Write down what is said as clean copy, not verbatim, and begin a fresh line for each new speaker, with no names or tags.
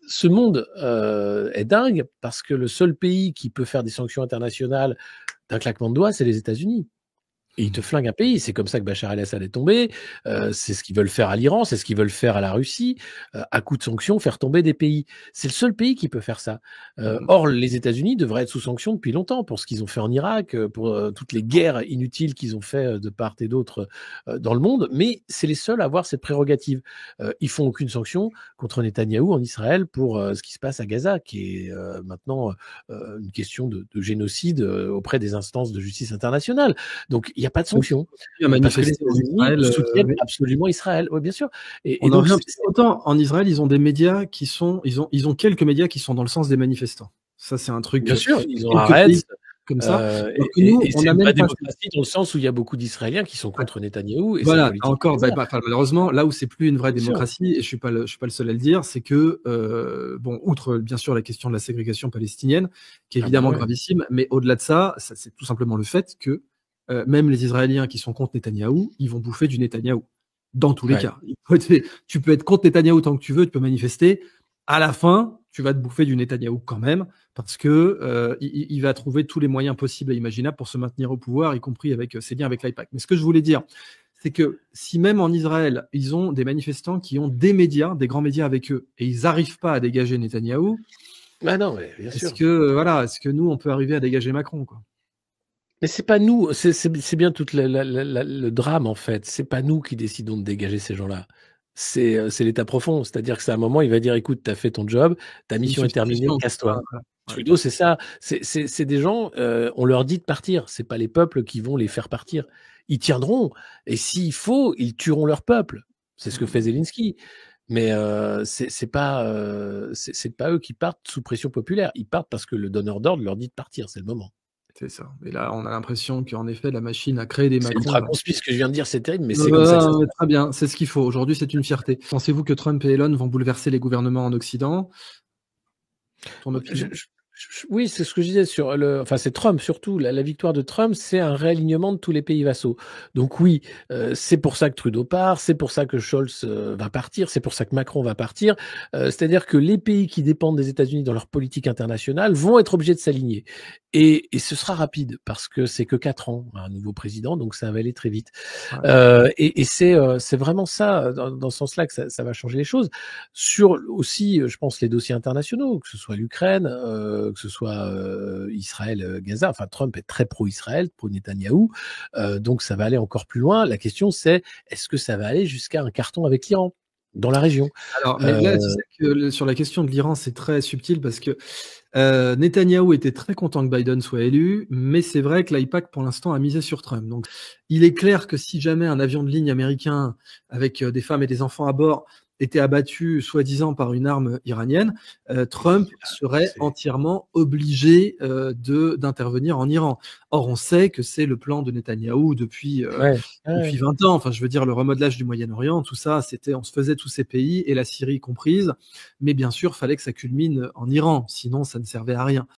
Ce monde est dingue parce que le seul pays qui peut faire des sanctions internationales d'un claquement de doigts, c'est les États-Unis. Et ils te flinguent un pays. C'est comme ça que Bachar el-Assad est tombé. C'est ce qu'ils veulent faire à l'Iran, c'est ce qu'ils veulent faire à la Russie. À coup de sanctions, faire tomber des pays. C'est le seul pays qui peut faire ça. Or, les États-Unis devraient être sous sanctions depuis longtemps pour ce qu'ils ont fait en Irak, pour toutes les guerres inutiles qu'ils ont fait de part et d'autre dans le monde. Mais c'est les seuls à avoir cette prérogative. Ils font aucune sanction contre Netanyahou en Israël pour ce qui se passe à Gaza, qui est maintenant une question de génocide auprès des instances de justice internationale. Donc, il n'y a pas de sanctions. Parce que les États-Unis soutiennent absolument Israël. Oui, bien sûr.
Et donc, autant en Israël, ils ont des médias qui sont, ils ont quelques médias qui sont dans le sens des manifestants. Ça, c'est un truc.
Bien sûr, ils ont arrêté
comme ça.
Et c'est pas démocratie dans le sens où il y a beaucoup d'Israéliens qui sont contre Netanyahou. Et
voilà, encore, malheureusement, là où c'est plus une vraie démocratie, et je suis pas le seul à le dire, c'est que, bon, outre bien sûr la question de la ségrégation palestinienne, qui est évidemment gravissime, mais au-delà de ça, c'est tout simplement le fait que même les Israéliens qui sont contre Netanyahou, ils vont bouffer du Netanyahou. Dans tous les cas. Tu peux être contre Netanyahou tant que tu veux, tu peux manifester. À la fin, tu vas te bouffer du Netanyahou quand même, parce que il va trouver tous les moyens possibles et imaginables pour se maintenir au pouvoir, y compris avec ses liens avec l'AIPAC. Mais ce que je voulais dire, c'est que si même en Israël, ils ont des manifestants qui ont des médias, des grands médias avec eux, et ils n'arrivent pas à dégager Netanyahou,
non, bien sûr.
Est-ce que nous, on peut arriver à dégager Macron, quoi?
Mais c'est pas nous, c'est bien tout le drame en fait. C'est pas nous qui décidons de dégager ces gens-là. C'est l'État profond. C'est-à-dire que c'est un moment, il va dire écoute, t'as fait ton job, ta mission est terminée, casse-toi. Trudeau, c'est ça. C'est des gens, on leur dit de partir. C'est pas les peuples qui vont les faire partir. Ils tiendront. Et s'il faut, ils tueront leur peuple. C'est ce que fait Zelensky. Mais c'est pas eux qui partent sous pression populaire. Ils partent parce que le donneur d'ordre leur dit de partir. C'est le moment.
C'est ça. Et là, on a l'impression qu'en effet, la machine a créé des Macron.
C'est ultra conspi ce que je viens de dire, c'est terrible, mais c'est comme ça.
Très bien, c'est ce qu'il faut. Aujourd'hui, c'est une fierté. Pensez-vous que Trump et Elon vont bouleverser les gouvernements en Occident? Ton opinion?
Oui, c'est ce que je disais sur enfin, c'est Trump surtout. La victoire de Trump, c'est un réalignement de tous les pays vassaux. Donc oui, c'est pour ça que Trudeau part, c'est pour ça que Scholz va partir, c'est pour ça que Macron va partir. C'est-à-dire que les pays qui dépendent des États-Unis dans leur politique internationale vont être obligés de s'aligner. Et ce sera rapide parce que c'est que 4 ans, un nouveau président, donc ça va aller très vite. Et c'est vraiment ça, dans ce sens-là, que ça va changer les choses. Sur aussi, je pense, les dossiers internationaux, que ce soit l'Ukraine, que ce soit Israël, Gaza. Enfin, Trump est très pro-Israël, pro-Netanyahou. Donc, ça va aller encore plus loin. La question, c'est est-ce que ça va aller jusqu'à un carton avec l'Iran dans la région?
Alors, mais là, tu sais que sur la question de l'Iran, c'est très subtil parce que Netanyahou était très content que Biden soit élu, mais c'est vrai que l'AIPAC, pour l'instant, a misé sur Trump. Donc, il est clair que si jamais un avion de ligne américain avec des femmes et des enfants à bord était abattu soi-disant par une arme iranienne, Trump serait entièrement obligé d'intervenir en Iran. Or, on sait que c'est le plan de Netanyahou depuis 20 ans. Enfin, je veux dire, le remodelage du Moyen-Orient, tout ça, on se faisait tous ces pays, et la Syrie comprise. Mais bien sûr, fallait que ça culmine en Iran, sinon ça ne servait à rien.